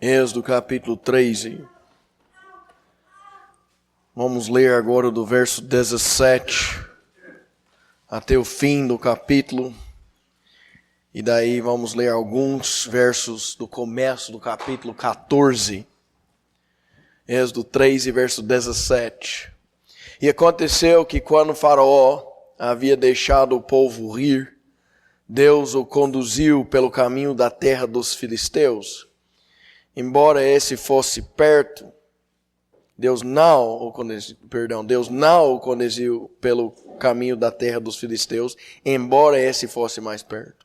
Êxodo capítulo 13. Vamos ler agora do verso 17 até o fim do capítulo. E daí vamos ler alguns versos do começo do capítulo 14. Êxodo 13, verso 17. E aconteceu que quando Faraó havia deixado o povo ir, Deus o conduziu pelo caminho da terra dos filisteus. Embora esse fosse perto, Deus não o conduziu pelo caminho da terra dos filisteus, embora esse fosse mais perto.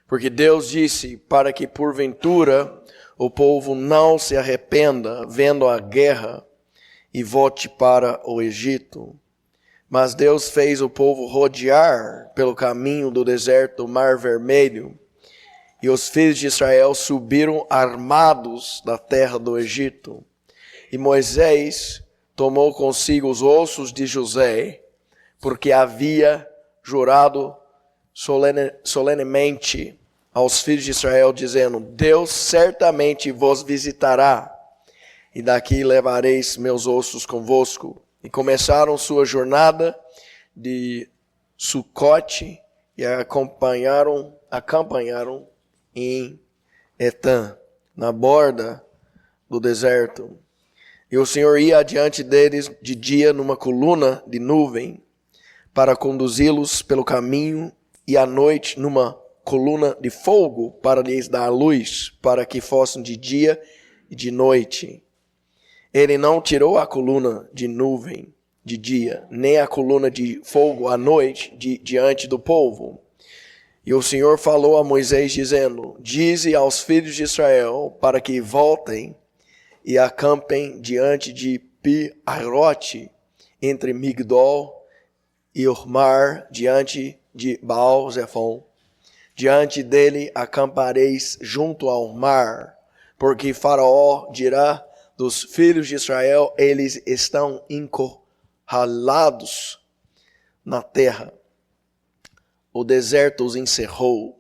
Porque Deus disse para que porventura o povo não se arrependa vendo a guerra e volte para o Egito. Mas Deus fez o povo rodear pelo caminho do deserto do Mar Vermelho, e os filhos de Israel subiram armados da terra do Egito. E Moisés tomou consigo os ossos de José, porque havia jurado solenemente aos filhos de Israel, dizendo: Deus certamente vos visitará, e daqui levareis meus ossos convosco. E começaram sua jornada de Sucote e acampanharam em Etã, na borda do deserto. E o Senhor ia adiante deles de dia numa coluna de nuvem para conduzi-los pelo caminho, e à noite numa coluna de fogo para lhes dar luz, para que fossem de dia e de noite. Ele não tirou a coluna de nuvem de dia, nem a coluna de fogo à noite diante do povo. E o Senhor falou a Moisés, dizendo: Dize aos filhos de Israel para que voltem e acampem diante de Pi-Hahirote, entre Migdol e Ormar, diante de Baal-Zephon. Diante dele acampareis junto ao mar, porque Faraó dirá dos filhos de Israel: eles estão encurralados na terra. O deserto os encerrou,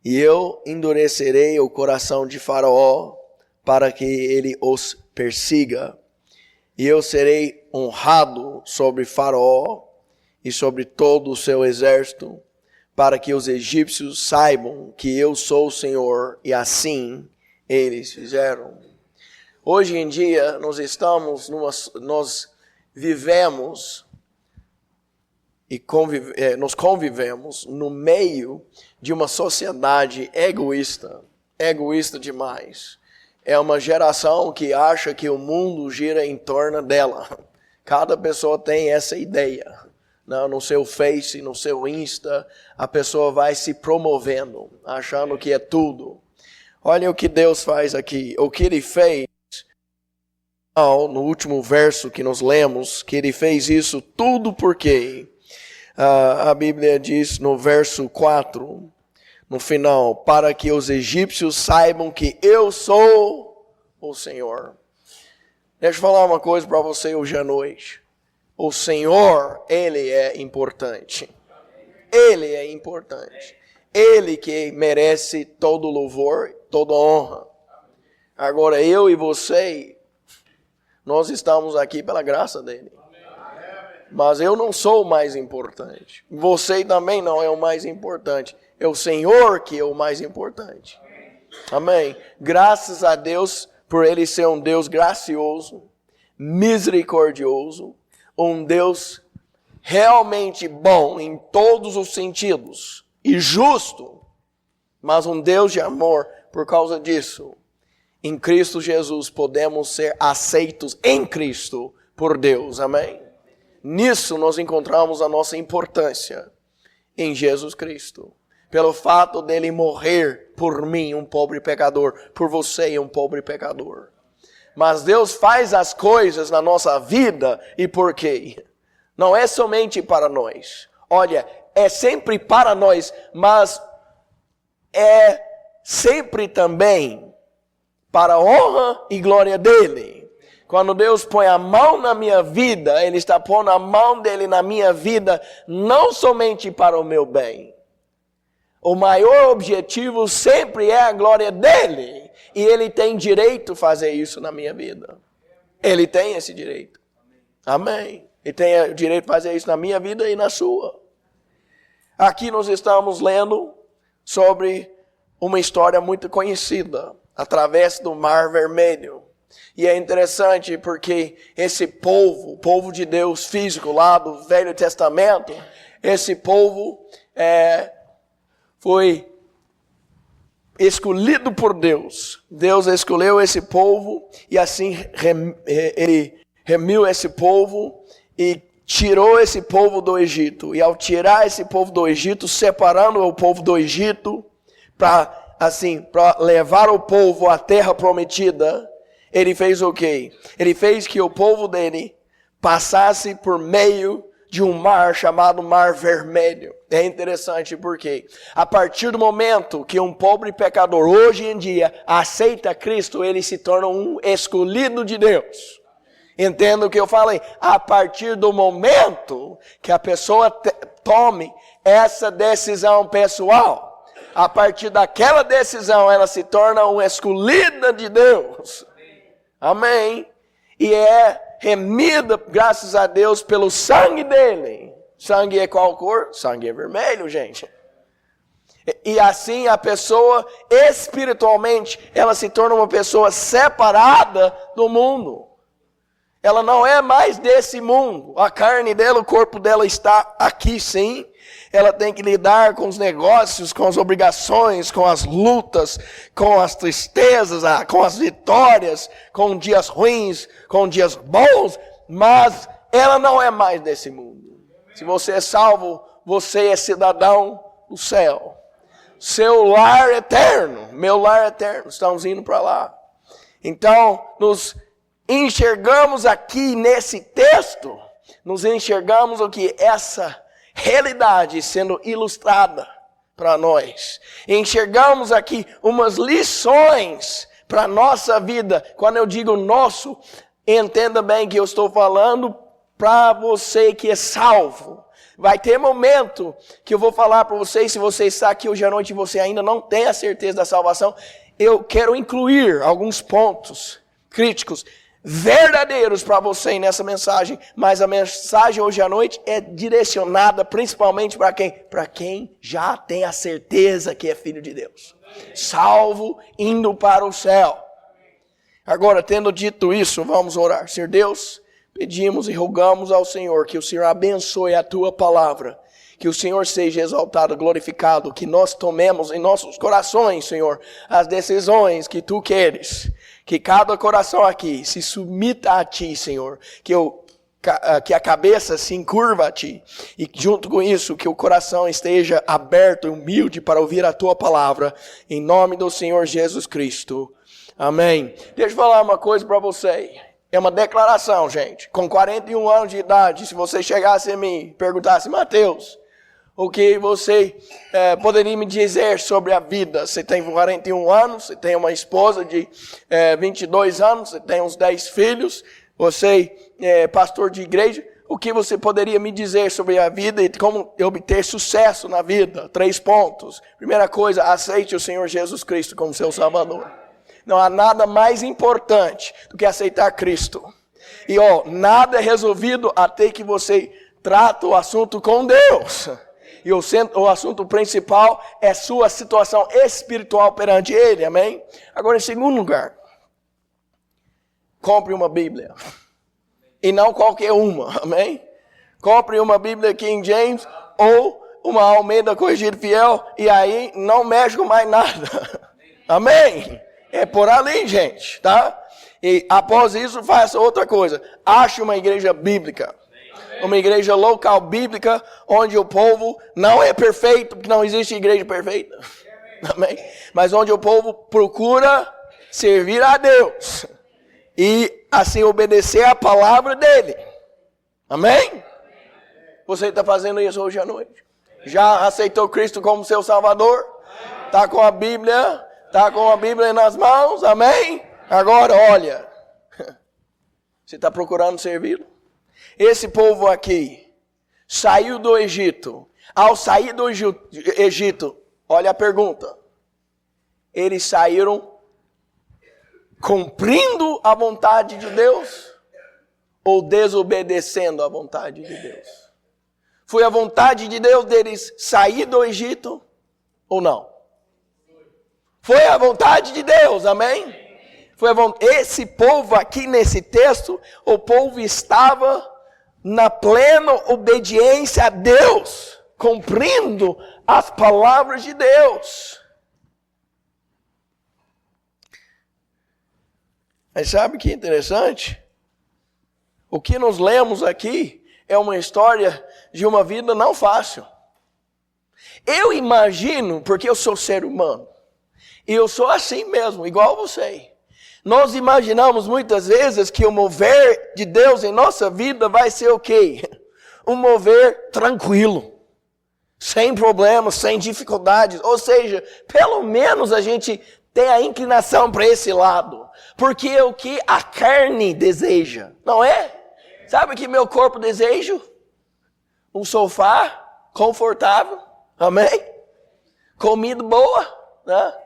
e eu endurecerei o coração de Faraó para que ele os persiga. E eu serei honrado sobre Faraó e sobre todo o seu exército, para que os egípcios saibam que eu sou o Senhor. E assim eles fizeram. Hoje em dia nós vivemos e convivemos no meio de uma sociedade egoísta demais. É uma geração que acha que o mundo gira em torno dela. Cada pessoa tem essa ideia. No seu Face, no seu Insta, a pessoa vai se promovendo, achando que é tudo. Olha o que Deus faz aqui. O que Ele fez, no último verso que nós lemos, que Ele fez isso tudo porque a Bíblia diz no verso 4, no final: para que os egípcios saibam que eu sou o Senhor. Deixa eu falar uma coisa para você hoje à noite. O Senhor, Ele é importante. Ele é importante. Ele que merece todo louvor, toda honra. Agora eu e você, nós estamos aqui pela graça dele. Mas eu não sou o mais importante. Você também não é o mais importante. É o Senhor que é o mais importante. Amém. Graças a Deus por Ele ser um Deus gracioso, misericordioso, um Deus realmente bom em todos os sentidos e justo, mas um Deus de amor. Por causa disso, em Cristo Jesus podemos ser aceitos em Cristo por Deus. Amém. Nisso nós encontramos a nossa importância em Jesus Cristo. Pelo fato dele morrer por mim, um pobre pecador, por você, um pobre pecador. Mas Deus faz as coisas na nossa vida, e por quê? Não é somente para nós. Olha, é sempre para nós, mas é sempre também para a honra e glória dele. Quando Deus põe a mão na minha vida, Ele está pondo a mão dele na minha vida, não somente para o meu bem. O maior objetivo sempre é a glória dele. E Ele tem direito de fazer isso na minha vida. Ele tem esse direito. Amém. Ele tem o direito de fazer isso na minha vida e na sua. Aqui nós estamos lendo sobre uma história muito conhecida, através do Mar Vermelho. E é interessante porque esse povo, o povo de Deus físico lá do Velho Testamento, esse povo foi escolhido por Deus. Deus escolheu esse povo e assim ele remiu esse povo e tirou esse povo do Egito. E ao tirar esse povo do Egito, separando o povo do Egito para levar o povo à terra prometida, ele fez o quê? Ele fez que o povo dele passasse por meio de um mar chamado Mar Vermelho. É interessante porque a partir do momento que um pobre pecador hoje em dia aceita Cristo, ele se torna um escolhido de Deus. Entenda o que eu falei? A partir do momento que a pessoa tome essa decisão pessoal, a partir daquela decisão ela se torna uma escolhida de Deus. Amém? E é remida, graças a Deus, pelo sangue dele. Sangue é qual cor? Sangue é vermelho, gente. E assim a pessoa, espiritualmente, ela se torna uma pessoa separada do mundo. Ela não é mais desse mundo. A carne dela, o corpo dela está aqui sim. Ela tem que lidar com os negócios, com as obrigações, com as lutas, com as tristezas, com as vitórias, com dias ruins, com dias bons. Mas ela não é mais desse mundo. Se você é salvo, você é cidadão do céu. Seu lar eterno, meu lar eterno, estamos indo para lá. Então, nos enxergamos aqui nesse texto, nos enxergamos o que essa realidade sendo ilustrada para nós. Enxergamos aqui umas lições para a nossa vida. Quando eu digo nosso, entenda bem que eu estou falando para você que é salvo. Vai ter momento que eu vou falar para vocês, se você está aqui hoje à noite e você ainda não tem a certeza da salvação, eu quero incluir alguns pontos críticos verdadeiros para você nessa mensagem, mas a mensagem hoje à noite é direcionada principalmente para quem? Para quem já tem a certeza que é filho de Deus. Salvo, indo para o céu. Agora, tendo dito isso, vamos orar. Senhor Deus, pedimos e rogamos ao Senhor que o Senhor abençoe a Tua palavra, que o Senhor seja exaltado, glorificado, que nós tomemos em nossos corações, Senhor, as decisões que Tu queres. Que cada coração aqui se submeta a Ti, Senhor. Que a cabeça se encurva a Ti. E junto com isso, que o coração esteja aberto e humilde para ouvir a Tua palavra. Em nome do Senhor Jesus Cristo. Amém. Deixa eu falar uma coisa para você. É uma declaração, gente. Com 41 anos de idade, se você chegasse a mim e perguntasse, Mateus, o que você poderia me dizer sobre a vida? Você tem 41 anos, você tem uma esposa de 22 anos, você tem uns 10 filhos, você é pastor de igreja. O que você poderia me dizer sobre a vida e como obter sucesso na vida? 3 pontos. Primeira coisa, aceite o Senhor Jesus Cristo como seu Salvador. Não há nada mais importante do que aceitar Cristo. E nada é resolvido até que você trata o assunto com Deus. E o assunto principal é sua situação espiritual perante Ele, amém? Agora, em segundo lugar, compre uma Bíblia. E não qualquer uma, amém? Compre uma Bíblia King James ou uma Almeida Corrigida Fiel e aí não mexe com mais nada. Amém? É por ali, gente, tá? E após isso, faça outra coisa. Ache uma igreja bíblica. Uma igreja local bíblica, onde o povo não é perfeito, porque não existe igreja perfeita. Amém? Mas onde o povo procura servir a Deus. E assim obedecer a palavra dele. Amém? Você está fazendo isso hoje à noite? Já aceitou Cristo como seu Salvador? Está com a Bíblia? Está com a Bíblia nas mãos? Amém? Agora, olha. Você está procurando servi-lo? Esse povo aqui saiu do Egito. Ao sair do Egito, olha a pergunta. Eles saíram cumprindo a vontade de Deus ou desobedecendo a vontade de Deus? Foi a vontade de Deus deles sair do Egito ou não? Foi a vontade de Deus, amém? Esse povo aqui nesse texto, o povo estava na plena obediência a Deus, cumprindo as palavras de Deus. Mas sabe que interessante? O que nós lemos aqui é uma história de uma vida não fácil. Eu imagino, porque eu sou ser humano, e eu sou assim mesmo, igual você. Nós imaginamos muitas vezes que o mover de Deus em nossa vida vai ser o quê? Um mover tranquilo, sem problemas, sem dificuldades. Ou seja, pelo menos a gente tem a inclinação para esse lado. Porque é o que a carne deseja, não é? Sabe o que meu corpo deseja? Um sofá confortável, amém? Comida boa, né?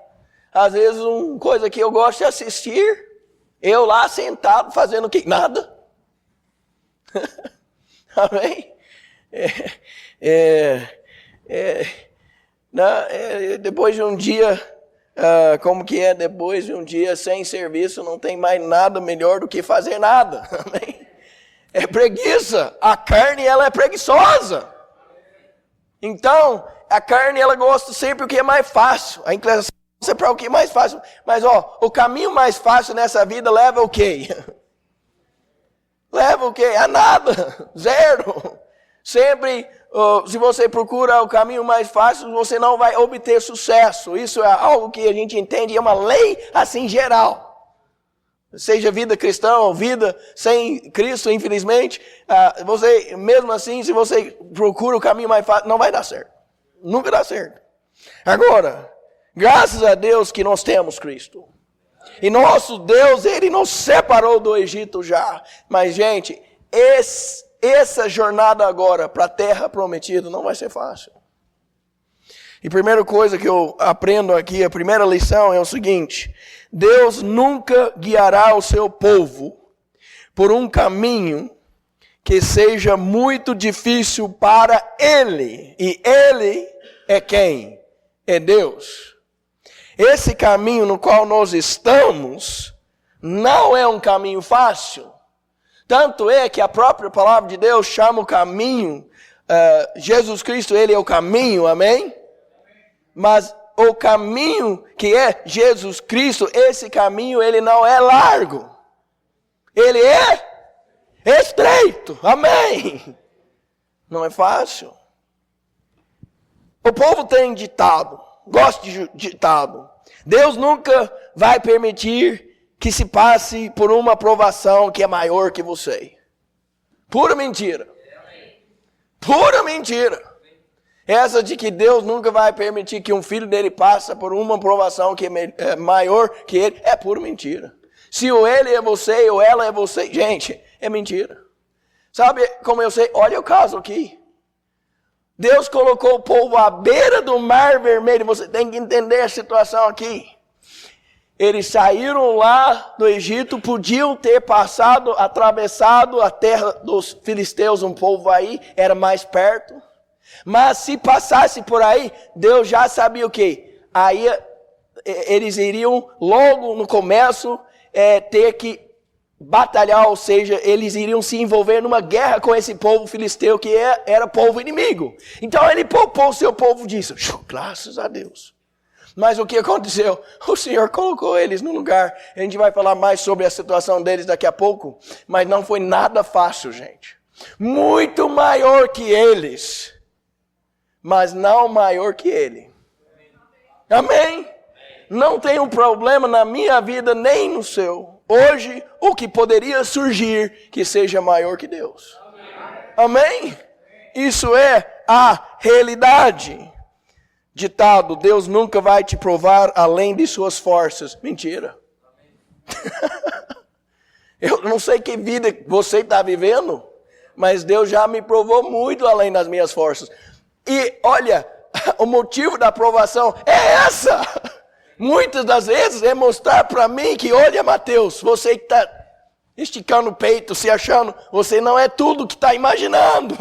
Às vezes uma coisa que eu gosto de assistir, eu lá sentado fazendo o quê? Nada. Amém? Depois de um dia, como que é? Depois de um dia sem serviço, não tem mais nada melhor do que fazer nada. Amém? É preguiça. A carne, ela é preguiçosa. Então, a carne, ela gosta sempre o que é mais fácil. A inclinação é para o que é mais fácil. Mas, o caminho mais fácil nessa vida leva o quê? Leva o quê? A nada. Zero. Sempre, se você procura o caminho mais fácil, você não vai obter sucesso. Isso é algo que a gente entende, é uma lei assim geral. Seja vida cristã ou vida sem Cristo, infelizmente, você, mesmo assim, se você procura o caminho mais fácil, não vai dar certo. Nunca dá certo. Agora, graças a Deus que nós temos Cristo. E nosso Deus, Ele nos separou do Egito já. Mas, gente, essa jornada agora para a terra prometida não vai ser fácil. E a primeira coisa que eu aprendo aqui, a primeira lição é o seguinte: Deus nunca guiará o seu povo por um caminho que seja muito difícil para Ele. E Ele é quem? É Deus. Esse caminho no qual nós estamos não é um caminho fácil. Tanto é que a própria palavra de Deus chama o caminho, Jesus Cristo, Ele é o caminho, amém? Mas o caminho que é Jesus Cristo, esse caminho, ele não é largo. Ele é estreito, amém? Não é fácil. O povo tem ditado, gosta de ditado. Deus nunca vai permitir que se passe por uma provação que é maior que você. Pura mentira. Pura mentira. Essa de que Deus nunca vai permitir que um filho dele passe por uma provação que é maior que ele, é pura mentira. Se ou ele é você ou ela é você, gente, é mentira. Sabe como eu sei? Olha o caso aqui. Deus colocou o povo à beira do Mar Vermelho. Você tem que entender a situação aqui. Eles saíram lá do Egito, podiam ter passado, atravessado a terra dos filisteus, um povo aí, era mais perto. Mas se passasse por aí, Deus já sabia o quê? Aí eles iriam logo no começo ter que batalhar, ou seja, eles iriam se envolver numa guerra com esse povo filisteu que era povo inimigo. Então ele poupou o seu povo disso. Graças a Deus. Mas o que aconteceu? O Senhor colocou eles no lugar. A gente vai falar mais sobre a situação deles daqui a pouco. Mas não foi nada fácil, gente. Muito maior que eles. Mas não maior que Ele. Amém? Não tem um problema na minha vida, nem no seu. Hoje, o que poderia surgir que seja maior que Deus. Amém? Isso é a realidade. Ditado, Deus nunca vai te provar além de suas forças. Mentira. Eu não sei que vida você está vivendo, mas Deus já me provou muito além das minhas forças. E olha, o motivo da provação é essa. Muitas das vezes é mostrar para mim que, olha, Mateus, você que está esticando o peito, se achando, você não é tudo que está imaginando.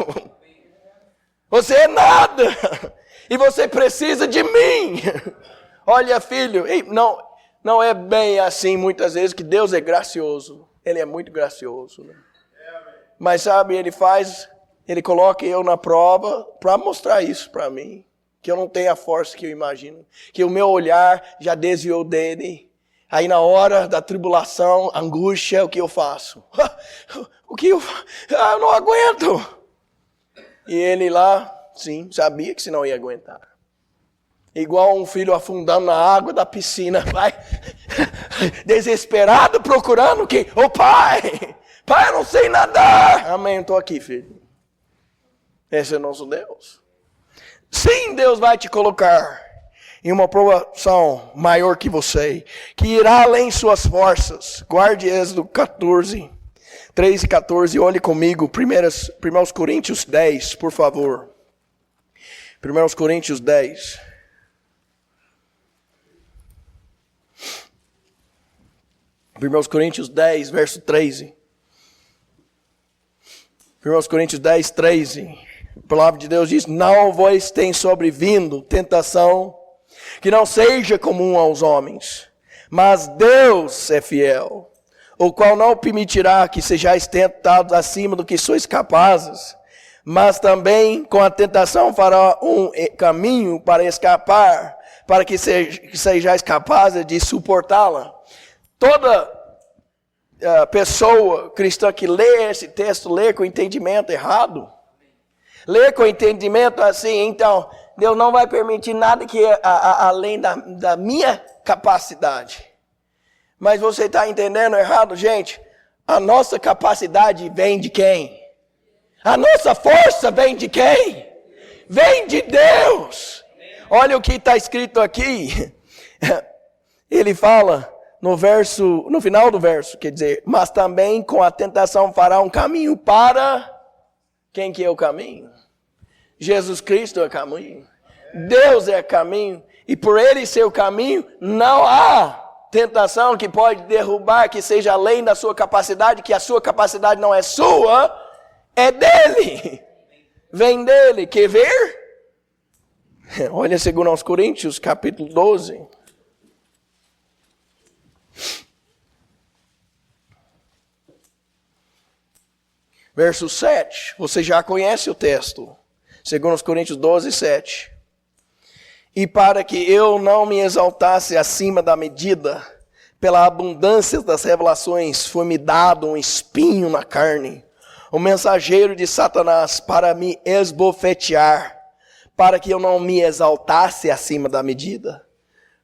Você é nada. E você precisa de mim. Olha, filho, não é bem assim muitas vezes que Deus é gracioso. Ele é muito gracioso, né? Mas sabe, ele coloca eu na prova para mostrar isso para mim. Que eu não tenho a força que eu imagino. Que o meu olhar já desviou dele. Aí na hora da tribulação, angústia, o que eu faço? Eu não aguento. E ele lá, sim, sabia que senão ia aguentar. Igual um filho afundando na água da piscina. Vai desesperado procurando o quê? Ô pai, eu não sei nadar. Amém, eu estou aqui, filho. Esse é o nosso Deus. Sim, Deus vai te colocar em uma provação maior que você, que irá além suas forças. Guarde Êxodo 14, 3 e 14, olhe comigo, 1 Coríntios 10, por favor. 1 Coríntios 10. Primeiros Coríntios 10, verso 13. 1 Coríntios 10, 13. A palavra de Deus diz: não vos tem sobrevindo tentação que não seja comum aos homens, mas Deus é fiel, o qual não permitirá que sejais tentados acima do que sois capazes, mas também com a tentação fará um caminho para escapar, para que sejais capazes de suportá-la. Toda pessoa cristã que lê esse texto, lê com entendimento errado. Lê com entendimento assim, então, Deus não vai permitir nada que além da minha capacidade. Mas você está entendendo errado, gente? A nossa capacidade vem de quem? A nossa força vem de quem? Vem de Deus. Olha o que está escrito aqui. Ele fala no final do verso, quer dizer, mas também com a tentação fará um caminho para... Quem que é o caminho? Jesus Cristo é o caminho. Deus é o caminho. E por Ele ser o caminho, não há tentação que pode derrubar, que seja além da sua capacidade, que a sua capacidade não é sua, é dele. Vem dele. Quer ver? Olha 2 Coríntios, capítulo 12. Verso 7. Você já conhece o texto. 2 Coríntios 12, 7. E para que eu não me exaltasse acima da medida, pela abundância das revelações, foi-me dado um espinho na carne, o mensageiro de Satanás, para me esbofetear, para que eu não me exaltasse acima da medida.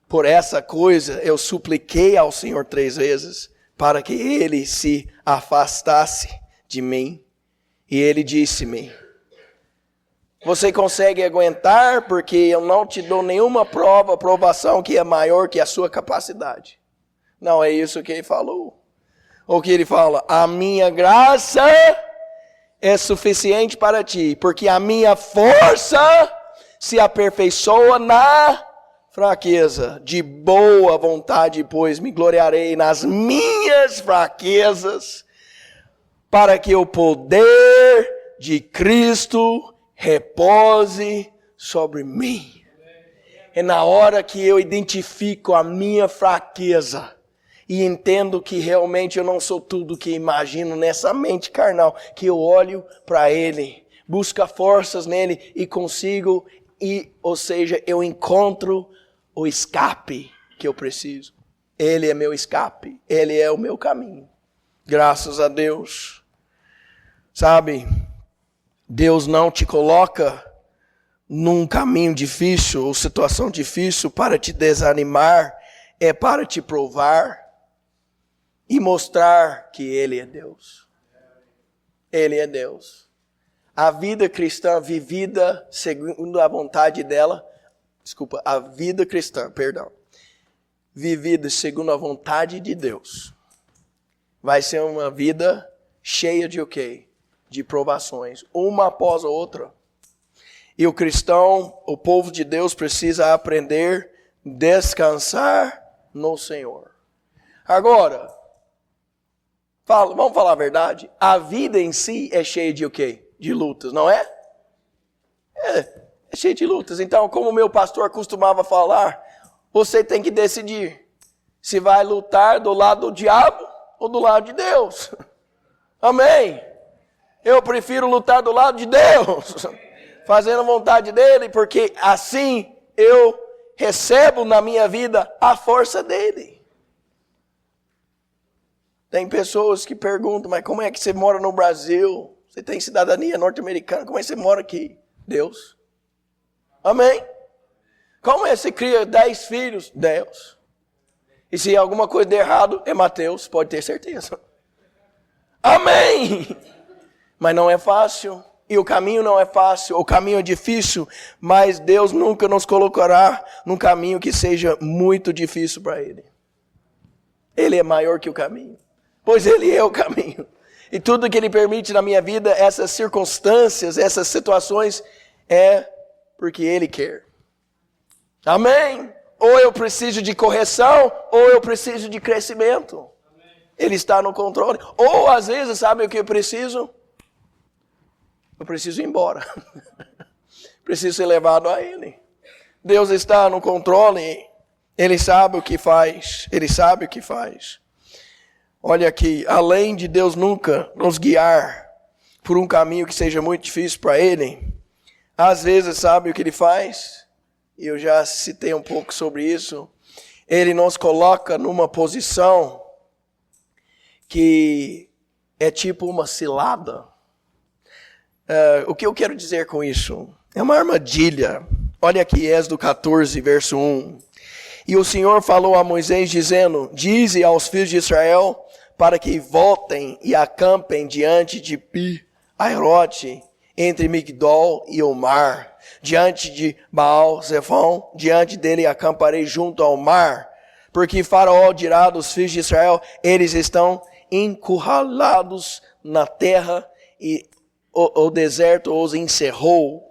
Por essa coisa eu supliquei ao Senhor 3 vezes, para que ele se afastasse de mim. E ele disse-me: você consegue aguentar, porque eu não te dou nenhuma provação que é maior que a sua capacidade. Não é isso que ele falou. O que ele fala? A minha graça é suficiente para ti, porque a minha força se aperfeiçoa na fraqueza. De boa vontade, pois, me gloriarei nas minhas fraquezas, para que o poder de Cristo repose sobre mim. É na hora que eu identifico a minha fraqueza e entendo que realmente eu não sou tudo que imagino nessa mente carnal, que eu olho para Ele, busco forças nele e consigo, ou seja, eu encontro o escape que eu preciso. Ele é meu escape, Ele é o meu caminho. Graças a Deus. Sabe, Deus não te coloca num caminho difícil ou situação difícil para te desanimar, é para te provar e mostrar que Ele é Deus. Ele é Deus. A vida cristã vivida segundo a vontade dela, vivida segundo a vontade de Deus, vai ser uma vida cheia de o quê? De provações, uma após a outra. E o cristão, o povo de Deus, precisa aprender descansar no Senhor. Agora, vamos falar a verdade, a vida em si é cheia de o quê? De lutas, não é? É cheia de lutas. Então, como o meu pastor costumava falar, você tem que decidir se vai lutar do lado do diabo ou do lado de Deus. Amém? Eu prefiro lutar do lado de Deus, fazendo a vontade dele, porque assim eu recebo na minha vida a força dele. Tem pessoas que perguntam, mas como é que você mora no Brasil? Você tem cidadania norte-americana, como é que você mora aqui? Deus. Amém? Como é que você cria 10 filhos? Deus. E se alguma coisa der errado, é Mateus, pode ter certeza. Amém! Mas não é fácil. E o caminho não é fácil, o caminho é difícil, mas Deus nunca nos colocará num caminho que seja muito difícil para Ele. Ele é maior que o caminho, pois Ele é o caminho. E tudo que Ele permite na minha vida, essas circunstâncias, essas situações, é porque Ele quer. Amém? Ou eu preciso de correção, ou eu preciso de crescimento. Ele está no controle. Ou às vezes, sabe o que eu preciso? Eu preciso ir embora. Preciso ser levado a Ele. Deus está no controle. Ele sabe o que faz. Ele sabe o que faz. Olha aqui, além de Deus nunca nos guiar por um caminho que seja muito difícil para Ele, às vezes sabe o que Ele faz? E eu já citei um pouco sobre isso. Ele nos coloca numa posição que é tipo uma cilada. O que eu quero dizer com isso? É uma armadilha. Olha aqui, Êxodo 14, verso 1. E o Senhor falou a Moisés, dizendo: dize aos filhos de Israel, para que voltem e acampem diante de Pi-Hahirote, entre Migdol e o mar, diante de Baal-Zephon, diante dele acamparei junto ao mar, porque Faraó dirá dos filhos de Israel: eles estão encurralados na terra e o deserto os encerrou,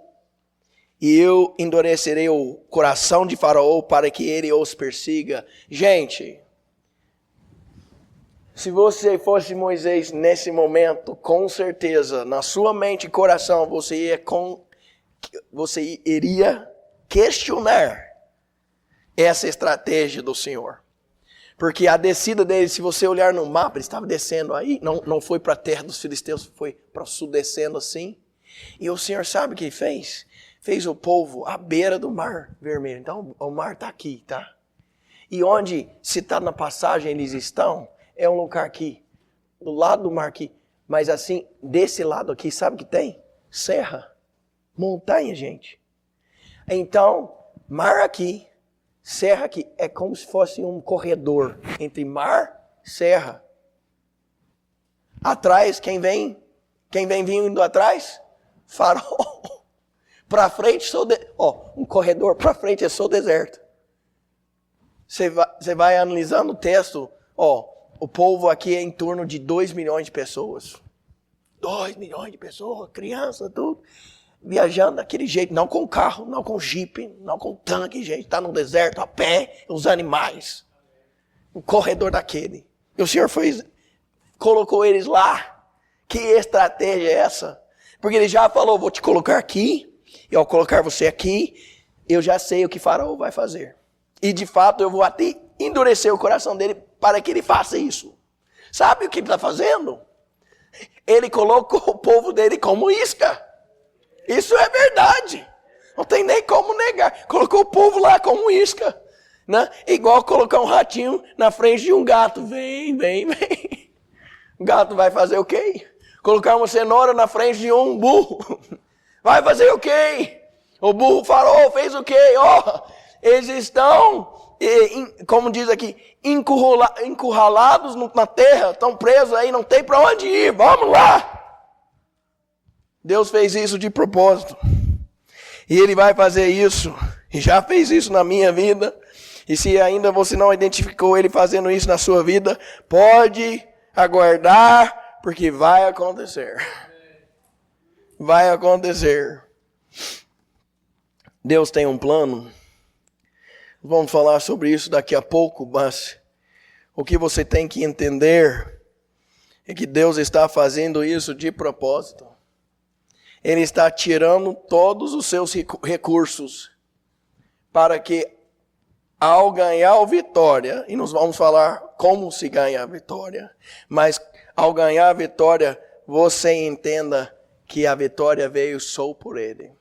e eu endurecerei o coração de Faraó para que ele os persiga. Gente, se você fosse Moisés nesse momento, com certeza, na sua mente e coração, você iria questionar essa estratégia do Senhor. Porque a descida dele, se você olhar no mapa, ele estava descendo aí, não foi para a terra dos filisteus, foi para o sul descendo assim. E o Senhor sabe o que ele fez? Fez o povo à beira do mar vermelho. Então o mar está aqui, tá? E onde se está na passagem eles estão, é um lugar aqui, do lado do mar aqui. Mas assim, desse lado aqui, sabe o que tem? Serra, montanha, gente. Então, mar aqui, serra aqui, é como se fosse um corredor entre mar e serra. Atrás, quem vem vindo atrás? Faraó. Para frente, um corredor para frente é só deserto. Você vai analisando o texto, o povo aqui é em torno de 2 milhões de pessoas. 2 milhões de pessoas, criança, tudo. Viajando daquele jeito, não com carro, não com jipe, não com tanque, gente. Está no deserto, a pé, os animais. Um corredor daquele. E o Senhor colocou eles lá. Que estratégia é essa? Porque ele já falou, vou te colocar aqui, e ao colocar você aqui, eu já sei o que Faraó vai fazer. E de fato eu vou até endurecer o coração dele para que ele faça isso. Sabe o que ele está fazendo? Ele colocou o povo dele como isca. Isso é verdade. Não tem nem como negar. Colocou o povo lá como isca. Né? Igual colocar um ratinho na frente de um gato. Vem. O gato vai fazer o quê? Colocar uma cenoura na frente de um burro. Vai fazer o quê? O burro Faraó fez o quê? Eles estão, como diz aqui, encurralados na terra. Estão presos aí, não tem para onde ir. Vamos lá. Deus fez isso de propósito. E Ele vai fazer isso. E já fez isso na minha vida. E se ainda você não identificou Ele fazendo isso na sua vida, pode aguardar, porque vai acontecer. Vai acontecer. Deus tem um plano. Vamos falar sobre isso daqui a pouco, mas o que você tem que entender é que Deus está fazendo isso de propósito. Ele está tirando todos os seus recursos para que, ao ganhar a vitória, e nós vamos falar como se ganha a vitória, mas ao ganhar a vitória, você entenda que a vitória veio só por Ele.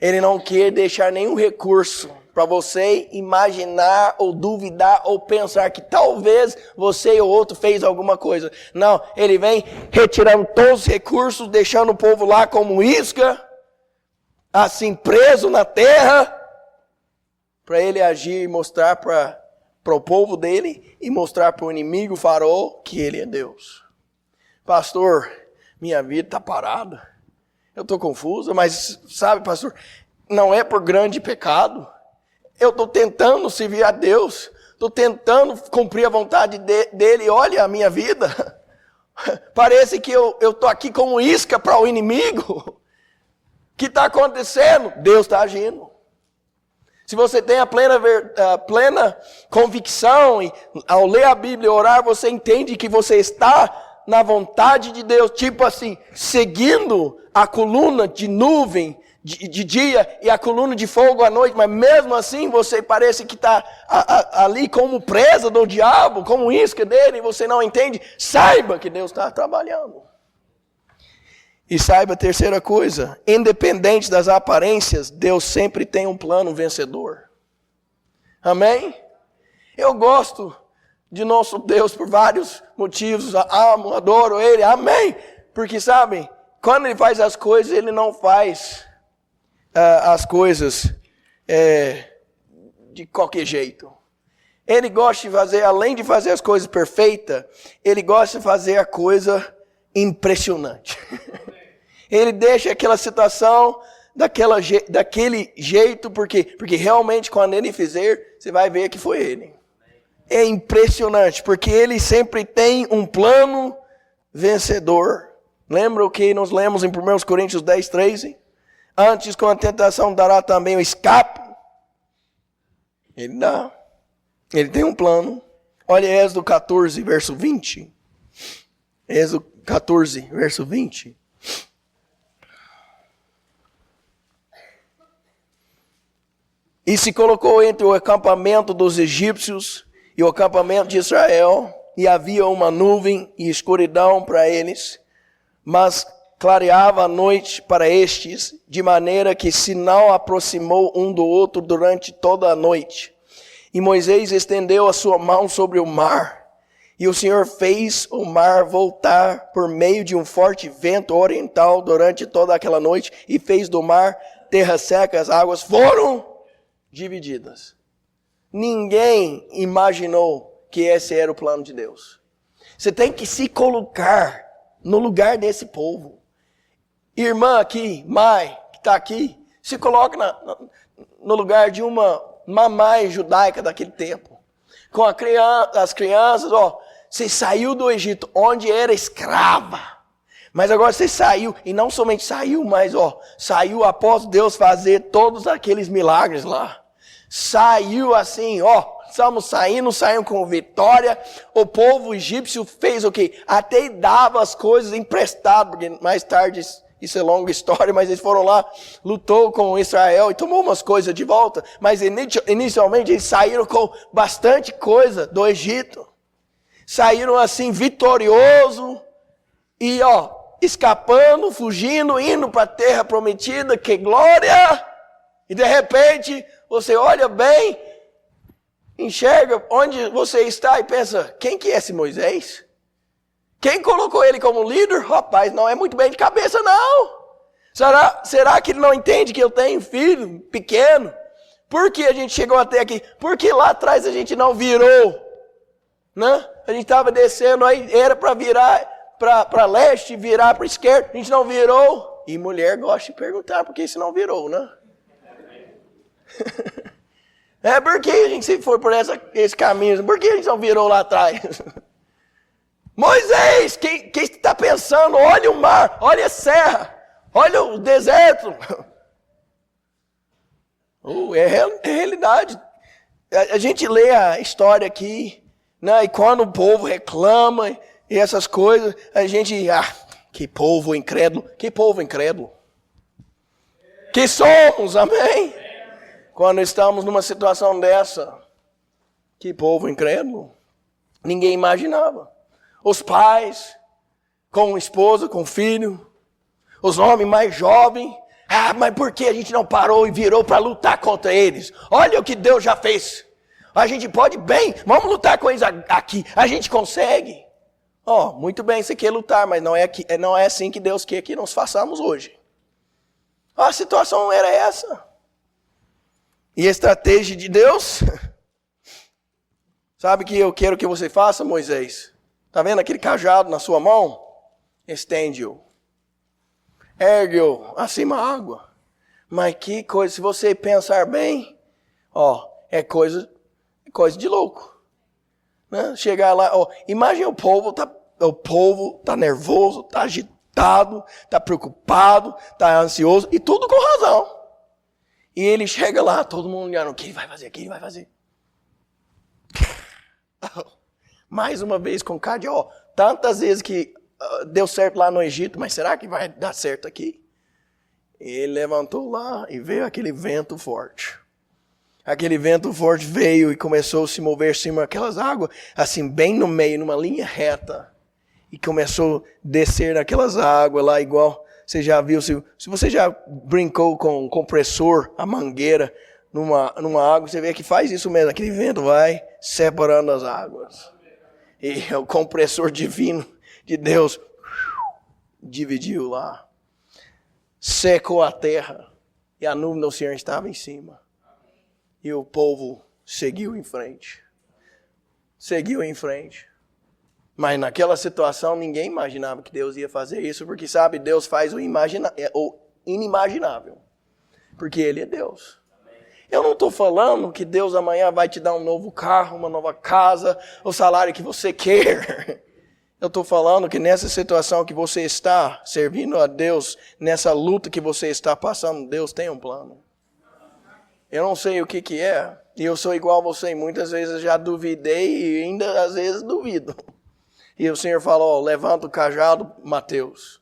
Ele não quer deixar nenhum recurso para você imaginar ou duvidar ou pensar que talvez você ou outro fez alguma coisa. Não, Ele vem retirando todos os recursos, deixando o povo lá como isca, assim preso na terra, para Ele agir e mostrar para o povo dele e mostrar para o inimigo, o faraó, que Ele é Deus. Pastor, minha vida está parada. Eu estou confusa, mas sabe, pastor, não é por grande pecado. Eu estou tentando servir a Deus. Estou tentando cumprir a vontade dele. Olha a minha vida. Parece que eu estou aqui como isca para o inimigo. O que está acontecendo? Deus está agindo. Se você tem a plena convicção, e ao ler a Bíblia e orar, você entende que você está na vontade de Deus, tipo assim, seguindo a coluna de nuvem de dia e a coluna de fogo à noite, mas mesmo assim você parece que está ali como presa do diabo, como isca dele, e você não entende. Saiba que Deus está trabalhando. E saiba a terceira coisa, independente das aparências, Deus sempre tem um plano vencedor. Amém? Eu gosto de nosso Deus por vários motivos, amo, adoro Ele, amém? Porque sabem, quando Ele faz as coisas, Ele não faz as coisas de qualquer jeito. Ele gosta de fazer, além de fazer as coisas perfeitas, Ele gosta de fazer a coisa impressionante. Ele deixa aquela situação daquele jeito, porque realmente quando Ele fizer, você vai ver que foi Ele. É impressionante, porque Ele sempre tem um plano vencedor. Lembra o que nós lemos em 1 Coríntios 10, 13? Antes, com a tentação, dará também o escape. Ele dá. Ele tem um plano. Olha Êxodo 14, verso 20. Êxodo 14, verso 20. E se colocou entre o acampamento dos egípcios e o acampamento de Israel, e havia uma nuvem e escuridão para eles, mas clareava a noite para estes, de maneira que se não aproximou um do outro durante toda a noite. E Moisés estendeu a sua mão sobre o mar, e o Senhor fez o mar voltar por meio de um forte vento oriental durante toda aquela noite, e fez do mar terra seca, as águas foram divididas. Ninguém imaginou que esse era o plano de Deus. Você tem que se colocar no lugar desse povo. Irmã aqui, mãe, que está aqui, se coloca no lugar de uma mamãe judaica daquele tempo. Com as crianças, você saiu do Egito, onde era escrava. Mas agora você saiu, e não somente saiu, mas saiu após Deus fazer todos aqueles milagres lá. Saiu assim, estamos saindo com vitória. O povo egípcio fez o quê? Até dava as coisas emprestadas, porque mais tarde, isso é longa história, mas eles foram lá, lutou com Israel e tomou umas coisas de volta. Mas inicialmente eles saíram com bastante coisa do Egito. Saíram assim vitorioso e escapando, fugindo, indo para a terra prometida, que glória! E de repente, você olha bem, enxerga onde você está e pensa, quem que é esse Moisés? Quem colocou ele como líder? Rapaz, não é muito bem de cabeça não. Será que ele não entende que eu tenho filho pequeno? Por que a gente chegou até aqui? Porque lá atrás a gente não virou, né? A gente estava descendo aí, era para virar para leste, virar para esquerda, a gente não virou. E mulher gosta de perguntar por que isso não virou, né? Por que a gente sempre foi por esse caminho? Por que a gente não virou lá atrás? Moisés, quem está pensando? Olha o mar, olha a serra, olha o deserto. É realidade. A gente lê a história aqui, né? E quando o povo reclama e essas coisas, a gente, que povo incrédulo, que povo incrédulo. Que somos, amém? Quando estamos numa situação dessa, que povo incrédulo. Ninguém imaginava. Os pais, com esposa, com filho, os homens mais jovens. Mas por que a gente não parou e virou para lutar contra eles? Olha o que Deus já fez. A gente pode bem, vamos lutar com eles aqui. A gente consegue. Muito bem, você quer lutar, mas não é assim que Deus quer que nós façamos hoje. A situação era essa. E a estratégia de Deus? Sabe o que eu quero que você faça, Moisés? Está vendo aquele cajado na sua mão? Estende-o. Ergue-o acima da água. Mas que coisa, se você pensar bem, é coisa de louco. Né? Chegar lá, imagina o povo tá nervoso, tá agitado, tá preocupado, tá ansioso, e tudo com razão. E ele chega lá, todo mundo olhando, o que ele vai fazer, o que ele vai fazer? Mais uma vez com cara de, tantas vezes que deu certo lá no Egito, mas será que vai dar certo aqui? Ele levantou lá e veio aquele vento forte. Aquele vento forte veio e começou a se mover acima daquelas águas, assim bem no meio, numa linha reta. E começou a descer naquelas águas lá igual, você já viu, se você já brincou com um compressor, a mangueira, numa água, você vê que faz isso mesmo, aquele vento vai separando as águas. E o compressor divino de Deus dividiu lá. Secou a terra. E a nuvem do Senhor estava em cima. E o povo seguiu em frente. Seguiu em frente. Mas naquela situação ninguém imaginava que Deus ia fazer isso. Porque sabe, Deus faz o inimaginável. Porque Ele é Deus. Eu não estou falando que Deus amanhã vai te dar um novo carro, uma nova casa, o salário que você quer. Eu estou falando que nessa situação que você está servindo a Deus, nessa luta que você está passando, Deus tem um plano. Eu não sei o que é, e eu sou igual a você, muitas vezes eu já duvidei e ainda às vezes duvido. E o Senhor falou, levanta o cajado, Mateus.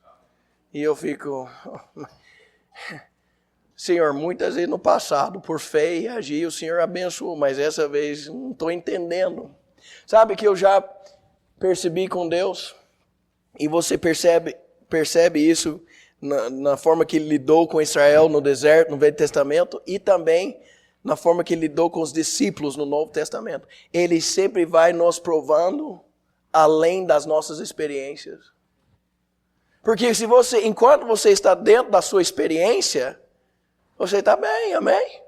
E eu fico... Senhor, muitas vezes no passado, por fé e agir, o Senhor abençoou, mas essa vez não estou entendendo. Sabe que eu já percebi com Deus, e você percebe isso na forma que Ele lidou com Israel no deserto, no Velho Testamento, e também na forma que Ele lidou com os discípulos no Novo Testamento. Ele sempre vai nos provando além das nossas experiências. Porque enquanto você está dentro da sua experiência, você está bem, amém?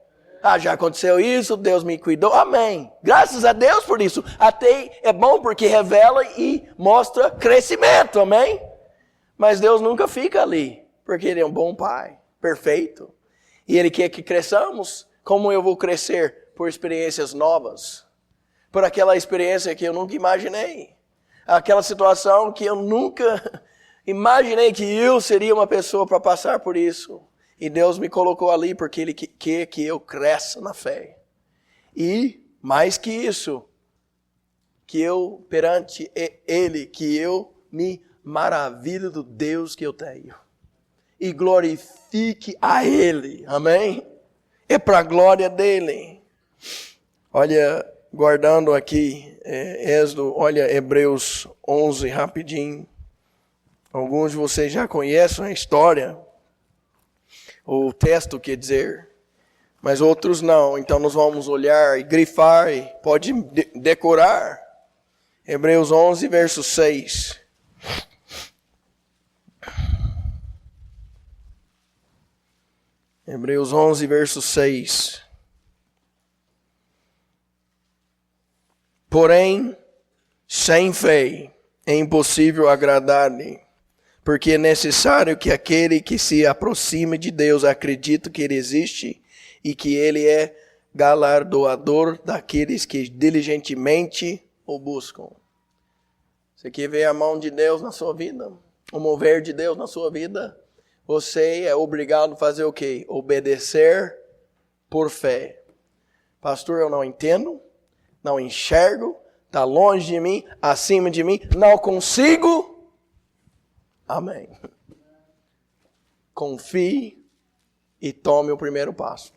Já aconteceu isso, Deus me cuidou, amém. Graças a Deus por isso. Até é bom porque revela e mostra crescimento, amém? Mas Deus nunca fica ali, porque Ele é um bom Pai, perfeito. E Ele quer que cresçamos. Como eu vou crescer? Por experiências novas. Por aquela experiência que eu nunca imaginei. Aquela situação que eu nunca imaginei que eu seria uma pessoa para passar por isso. E Deus me colocou ali porque Ele quer que eu cresça na fé. E, mais que isso, que eu, perante Ele, que eu me maravilho do Deus que eu tenho. E glorifique a Ele. Amém? É para a glória dEle. Olha, guardando aqui, olha Hebreus 11, rapidinho. Alguns de vocês já conhecem a história. O texto, quer dizer, mas outros não. Então nós vamos olhar e grifar, e pode decorar. Hebreus 11, verso 6. Hebreus 11, verso 6. Porém, sem fé é impossível agradar-lhe. Porque é necessário que aquele que se aproxime de Deus acredite que Ele existe e que Ele é galardoador daqueles que diligentemente o buscam. Você quer ver a mão de Deus na sua vida? O mover de Deus na sua vida? Você é obrigado a fazer o quê? Obedecer por fé. Pastor, eu não entendo, não enxergo, está longe de mim, acima de mim, não consigo. Amém. Confie e tome o primeiro passo.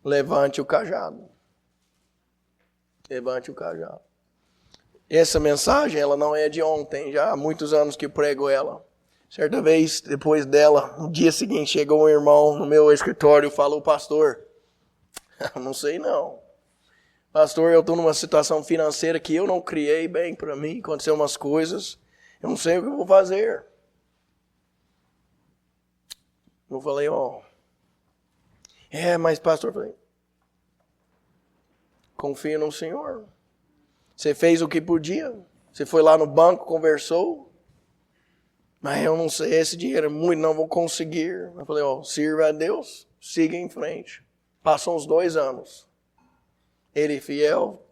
Levante o cajado. Levante o cajado. Essa mensagem, ela não é de ontem, já há muitos anos que prego ela. Certa vez, depois dela, no dia seguinte, chegou um irmão no meu escritório e falou, pastor, não sei não. Pastor, eu estou numa situação financeira que eu não criei bem para mim, aconteceu umas coisas, eu não sei o que eu vou fazer. Eu falei, mas pastor, eu falei, confia no Senhor. Você fez o que podia, você foi lá no banco, conversou, mas eu não sei, esse dinheiro é muito, não vou conseguir. Eu falei, sirva a Deus, siga em frente. Passou uns 2 anos. Ele fiel,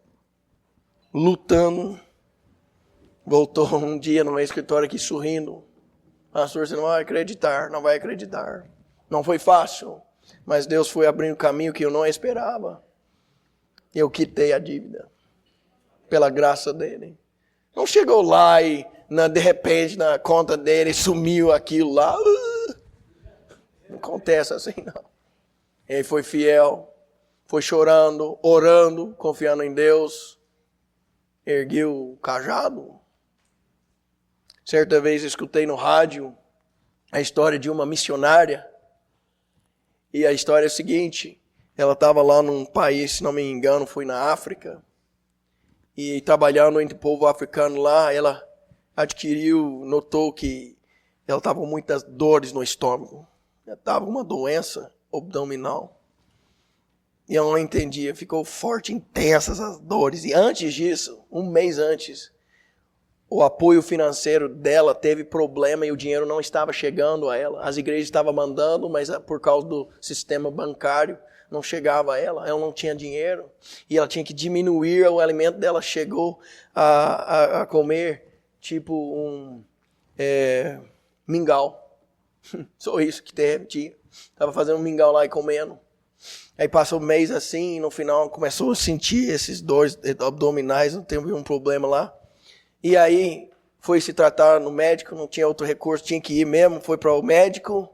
lutando, voltou um dia no meu escritório aqui sorrindo. Pastor, você não vai acreditar, não vai acreditar. Não foi fácil, mas Deus foi abrindo um caminho que eu não esperava. Eu quitei a dívida, pela graça dele. Não chegou lá e de repente na conta dele sumiu aquilo lá. Não acontece assim não. Ele foi fiel. Foi chorando, orando, confiando em Deus. Ergueu o cajado. Certa vez escutei no rádio a história de uma missionária. E a história é a seguinte. Ela estava lá num país, se não me engano, foi na África. E trabalhando entre o povo africano lá, ela notou que ela estava com muitas dores no estômago. Ela estava com uma doença abdominal. E eu não entendia, ficou forte, intensas as dores. E antes disso, um mês antes, o apoio financeiro dela teve problema e o dinheiro não estava chegando a ela. As igrejas estavam mandando, mas por causa do sistema bancário, não chegava a ela. Ela não tinha dinheiro e ela tinha que diminuir o alimento dela. Chegou a comer tipo um mingau. Só isso que tinha. Estava fazendo um mingau lá e comendo. Aí passou um mês assim, e no final começou a sentir esses dores abdominais, não teve um problema lá. E aí foi se tratar no médico, não tinha outro recurso, tinha que ir mesmo, foi para o médico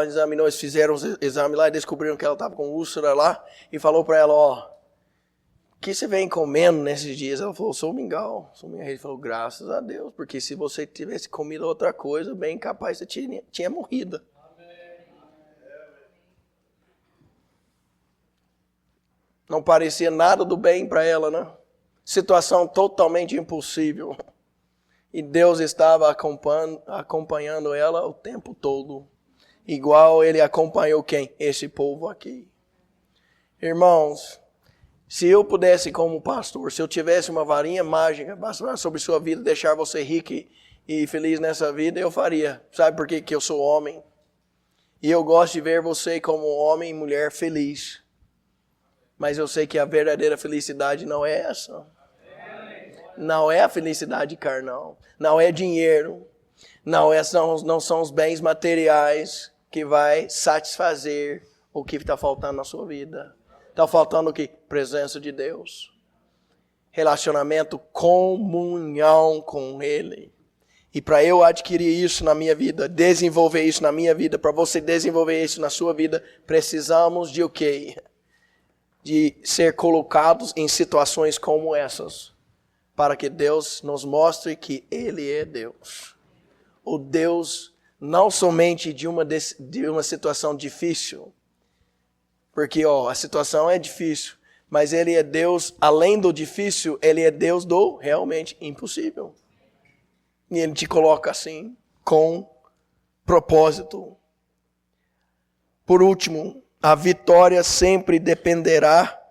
examinou, eles fizeram os exames lá e descobriram que ela estava com úlcera lá, e falou para ela, o que você vem comendo nesses dias? Ela falou, sou mingau. Ele falou, graças a Deus, porque se você tivesse comido outra coisa, bem capaz você tinha morrido. Não parecia nada do bem para ela, né? Situação totalmente impossível. E Deus estava acompanhando ela o tempo todo. Igual ele acompanhou quem? Esse povo aqui. Irmãos, se eu pudesse como pastor, se eu tivesse uma varinha mágica sobre sua vida, deixar você rico e feliz nessa vida, eu faria. Sabe por quê? Que eu sou homem. E eu gosto de ver você como homem e mulher feliz. Mas eu sei que a verdadeira felicidade não é essa. Não é a felicidade carnal. Não é dinheiro. Não são os bens materiais que vai satisfazer o que está faltando na sua vida. Está faltando o quê? Presença de Deus. Relacionamento, comunhão com Ele. E para eu adquirir isso na minha vida, desenvolver isso na minha vida, para você desenvolver isso na sua vida, precisamos de o quê? De ser colocados em situações como essas, para que Deus nos mostre que Ele é Deus. O Deus não somente de uma situação difícil, porque a situação é difícil, mas Ele é Deus, além do difícil, Ele é Deus do realmente impossível. E Ele te coloca assim, com propósito. Por último, a vitória sempre dependerá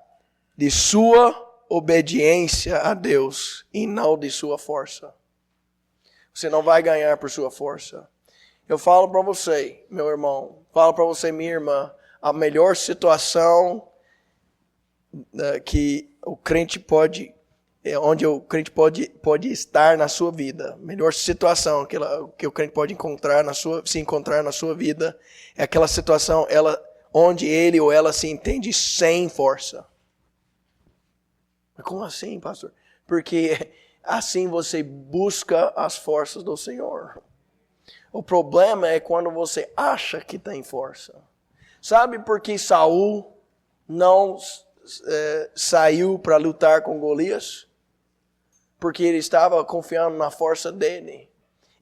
de sua obediência a Deus e não de sua força. Você não vai ganhar por sua força. Eu falo para você, meu irmão, falo para você, minha irmã, a melhor situação que o crente pode, onde o crente pode estar na sua vida, a melhor situação que o crente pode se encontrar na sua vida, é aquela situação, onde ele ou ela se entende sem força. Mas como assim, pastor? Porque assim você busca as forças do Senhor. O problema é quando você acha que tem força. Sabe por que Saul não saiu para lutar com Golias? Porque ele estava confiando na força dele.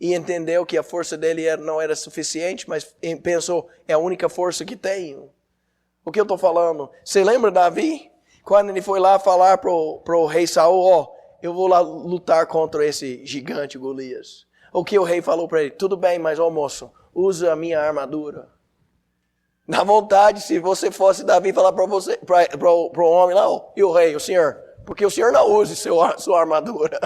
E entendeu que a força dele não era suficiente, mas pensou, é a única força que tenho. O que eu estou falando? Você lembra Davi? Quando ele foi lá falar para o rei Saul, eu vou lá lutar contra esse gigante Golias. O que o rei falou para ele? Tudo bem, mas moço, usa a minha armadura. Na vontade, se você fosse Davi falar para o homem lá, e o rei, o senhor, porque o senhor não use sua armadura.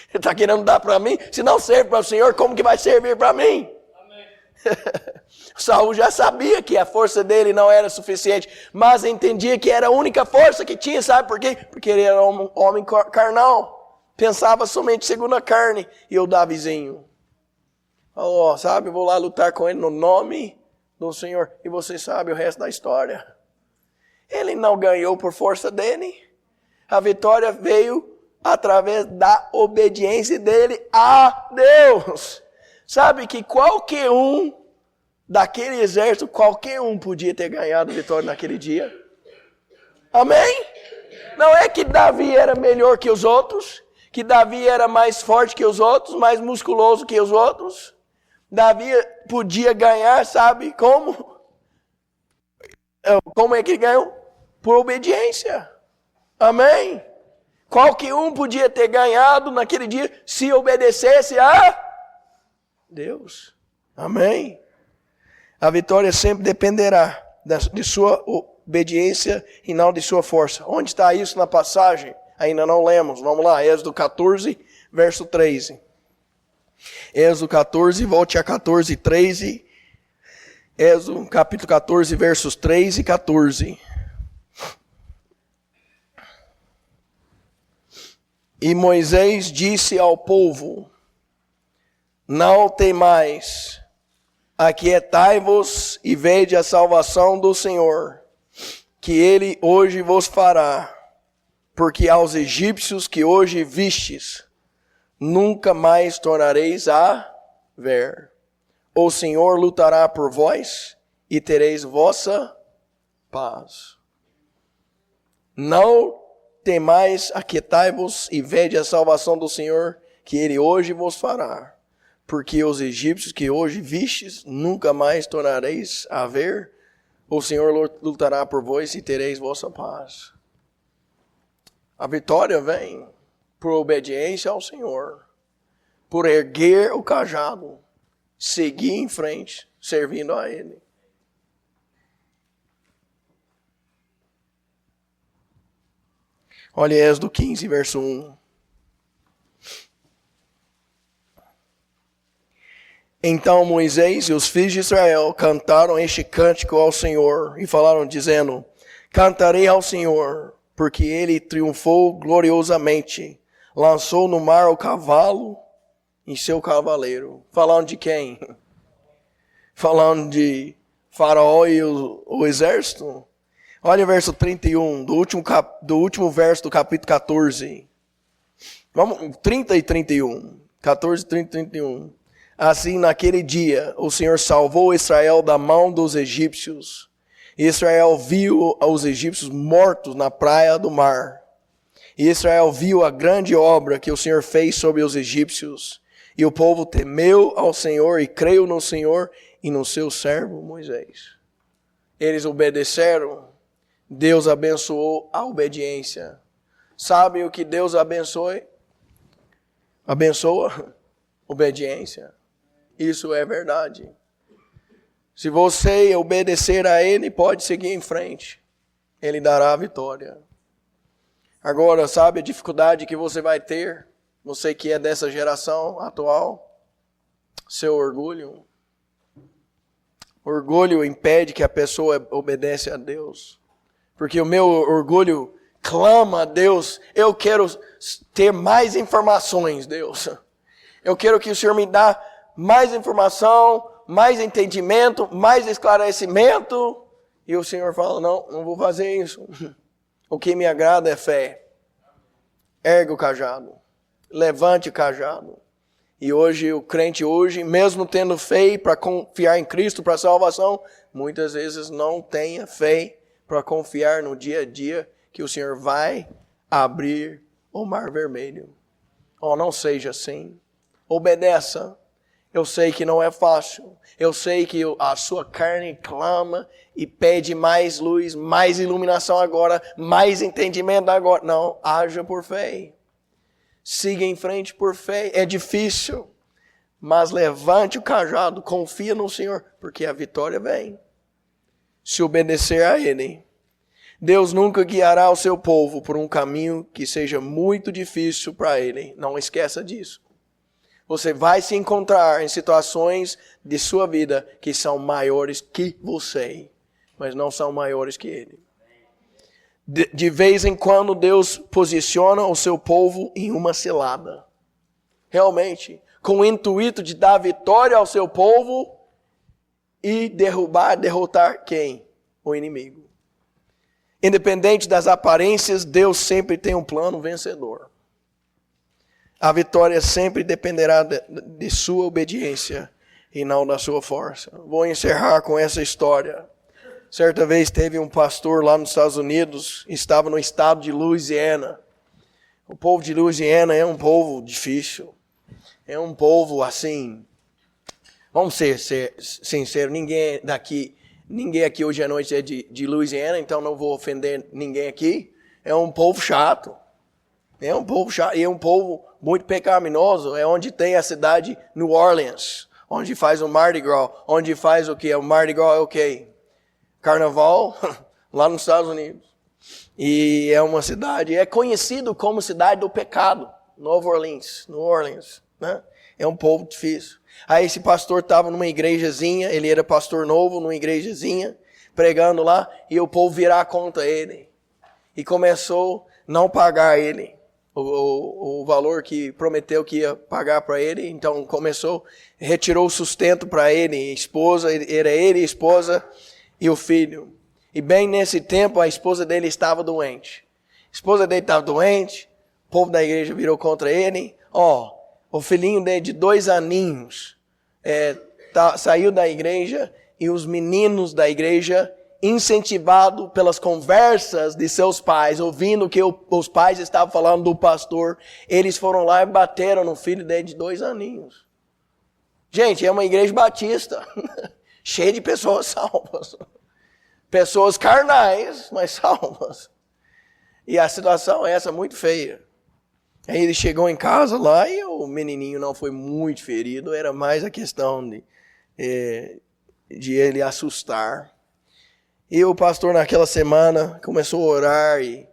Ele está querendo dar para mim? Se não serve para o senhor, como que vai servir para mim? Amém. Saul já sabia que a força dele não era suficiente, mas entendia que era a única força que tinha, sabe por quê? Porque ele era um homem carnal, pensava somente segundo a carne. E o Davizinho falou, sabe, vou lá lutar com ele no nome do Senhor. E você sabe o resto da história. Ele não ganhou por força dele. A vitória veio através da obediência dele a Deus. Sabe que qualquer um daquele exército, qualquer um podia ter ganhado vitória naquele dia. Amém? Não é que Davi era melhor que os outros, que Davi era mais forte que os outros, mais musculoso que os outros. Davi podia ganhar, sabe como? Como é que ele ganhou? Por obediência. Amém? Qualquer um podia ter ganhado naquele dia se obedecesse a Deus. Amém? A vitória sempre dependerá de sua obediência e não de sua força. Onde está isso na passagem? Ainda não lemos. Vamos lá, Êxodo 14, verso 13. Êxodo 14, volte a 14, 13. Êxodo capítulo 14, versos 3 e 14. E Moisés disse ao povo, não temais, aquietai-vos e vede a salvação do Senhor, que ele hoje vos fará, porque aos egípcios que hoje vistes, nunca mais tornareis a ver. O Senhor lutará por vós e tereis vossa paz. Não temais, aquietai-vos e vede a salvação do Senhor, que ele hoje vos fará. Porque os egípcios que hoje vistes, nunca mais tornareis a ver. O Senhor lutará por vós e tereis vossa paz. A vitória vem por obediência ao Senhor, por erguer o cajado, seguir em frente, servindo a Ele. Olha Êxodo 15, verso 1. Então Moisés e os filhos de Israel cantaram este cântico ao Senhor e falaram dizendo, cantarei ao Senhor, porque ele triunfou gloriosamente, lançou no mar o cavalo e seu cavaleiro. Falando de quem? Falando de Faraó e o exército? Olha o verso 31, do último verso do capítulo 14. Vamos, 30 e 31. 14, 30 e 31. Assim, naquele dia, o Senhor salvou Israel da mão dos egípcios. E Israel viu os egípcios mortos na praia do mar. E Israel viu a grande obra que o Senhor fez sobre os egípcios. E o povo temeu ao Senhor e creu no Senhor e no seu servo Moisés. Eles obedeceram. Deus abençoou a obediência. Sabe o que Deus abençoa? Abençoa obediência. Isso é verdade. Se você obedecer a Ele, pode seguir em frente. Ele dará a vitória. Agora, sabe a dificuldade que você vai ter? Você que é dessa geração atual? Seu orgulho. Orgulho impede que a pessoa obedeça a Deus. Porque o meu orgulho clama a Deus, eu quero ter mais informações, Deus. Eu quero que o Senhor me dê mais informação, mais entendimento, mais esclarecimento. E o Senhor fala, não vou fazer isso. O que me agrada é fé. Ergue o cajado. Levante o cajado. E hoje, o crente hoje, mesmo tendo fé para confiar em Cristo para a salvação, muitas vezes não tem fé para confiar no dia a dia que o Senhor vai abrir o mar vermelho. Oh, não seja assim. Obedeça. Eu sei que não é fácil. Eu sei que a sua carne clama e pede mais luz, mais iluminação agora, mais entendimento agora. Não, haja por fé. Siga em frente por fé. É difícil, mas levante o cajado, confia no Senhor, porque a vitória vem. Se obedecer a Ele. Deus nunca guiará o seu povo por um caminho que seja muito difícil para Ele. Não esqueça disso. Você vai se encontrar em situações de sua vida que são maiores que você, mas não são maiores que Ele. De vez em quando Deus posiciona o seu povo em uma cilada. Realmente, com o intuito de dar vitória ao seu povo e derrotar quem? O inimigo. Independente das aparências, Deus sempre tem um plano vencedor. A vitória sempre dependerá de sua obediência e não da sua força. Vou encerrar com essa história. Certa vez teve um pastor lá nos Estados Unidos, estava no estado de Louisiana. O povo de Louisiana é um povo difícil. É um povo assim, vamos ser sinceros, ninguém aqui hoje à noite é de Louisiana, então não vou ofender ninguém aqui. É um povo chato. É um povo chato e é um povo muito pecaminoso. É onde tem a cidade New Orleans, onde faz o Mardi Gras, onde faz o quê? O Mardi Gras é o quê? Carnaval, lá nos Estados Unidos. E é uma cidade, é conhecido como cidade do pecado, New Orleans, né? É um povo difícil. Aí esse pastor estava numa igrejazinha, ele era pastor novo, numa igrejazinha, pregando lá, e o povo virar contra ele. E começou a não pagar ele o valor que prometeu que ia pagar para ele. Então retirou o sustento para ele, esposa, era ele, a esposa e o filho. E bem nesse tempo a esposa dele estava doente. A esposa dele estava doente, o povo da igreja virou contra ele. O filhinho dele de 2 aninhos saiu da igreja e os meninos da igreja, incentivados pelas conversas de seus pais, ouvindo o que os pais estavam falando do pastor, eles foram lá e bateram no filho dele de 2 aninhos. Gente, é uma igreja batista, cheia de pessoas salvas. Pessoas carnais, mas salvas. E a situação é essa, muito feia. Aí ele chegou em casa lá e o menininho não foi muito ferido, era mais a questão de ele assustar. E o pastor naquela semana começou a orar e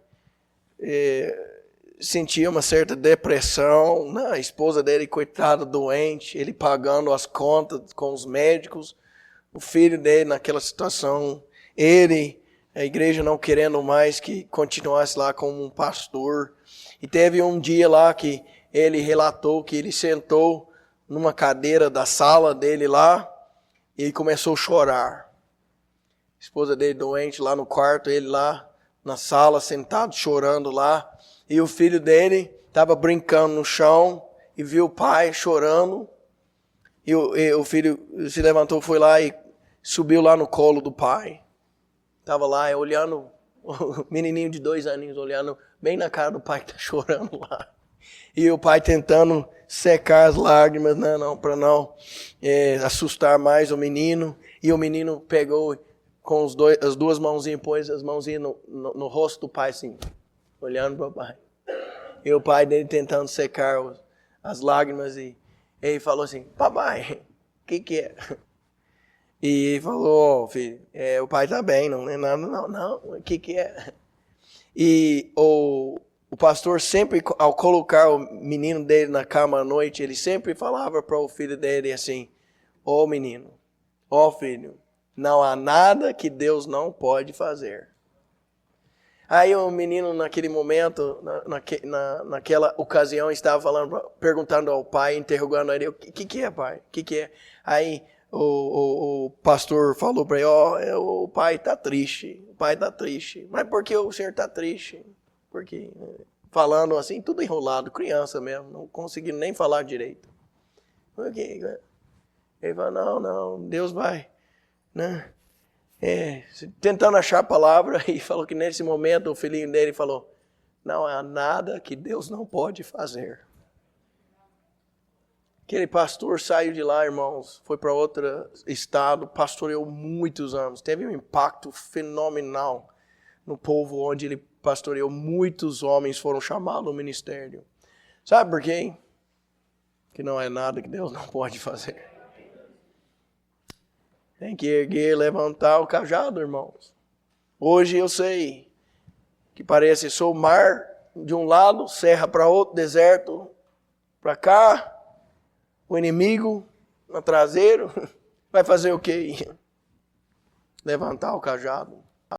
sentia uma certa depressão. A esposa dele, coitada, doente, ele pagando as contas com os médicos. O filho dele naquela situação, a igreja não querendo mais que continuasse lá como um pastor. E teve um dia lá que ele relatou que ele sentou numa cadeira da sala dele lá e começou a chorar. A esposa dele doente lá no quarto, ele lá na sala sentado chorando lá. E o filho dele estava brincando no chão e viu o pai chorando. E o filho se levantou, foi lá e subiu lá no colo do pai. Estava lá olhando, o menininho de 2 aninhos olhando bem na cara do pai que está chorando lá. E o pai tentando secar as lágrimas, para não assustar mais o menino. E o menino pegou com as 2 mãozinhas, pôs as mãozinhas no rosto do pai, assim, olhando para o pai. E o pai dele tentando secar as lágrimas. E ele falou assim, papai, o que é? E ele falou, filho, o pai está bem, não é nada, não, o que é? E o pastor sempre, ao colocar o menino dele na cama à noite, ele sempre falava para o filho dele assim, menino, filho, não há nada que Deus não pode fazer. Aí o menino naquele momento, naquela ocasião, estava perguntando ao pai, interrogando ele, o que é, pai? O que é? Aí o pastor falou para ele, o pai está triste, o pai está triste. Mas por que o senhor está triste? Porque, falando assim, tudo enrolado, criança mesmo, não conseguindo nem falar direito. Por quê? Ele falou, não, Deus vai, né? Tentando achar a palavra, e falou que nesse momento o filhinho dele falou, não há nada que Deus não pode fazer. Aquele pastor saiu de lá, irmãos, foi para outro estado, pastoreou muitos anos, teve um impacto fenomenal no povo onde ele pastoreou. Muitos homens foram chamados ao ministério. Sabe por quê? Que não é nada que Deus não pode fazer. Tem que erguer, levantar o cajado, irmãos. Hoje eu sei que parece sou mar de um lado, serra para outro, deserto para cá. O inimigo no traseiro vai fazer o quê? Levantar o cajado.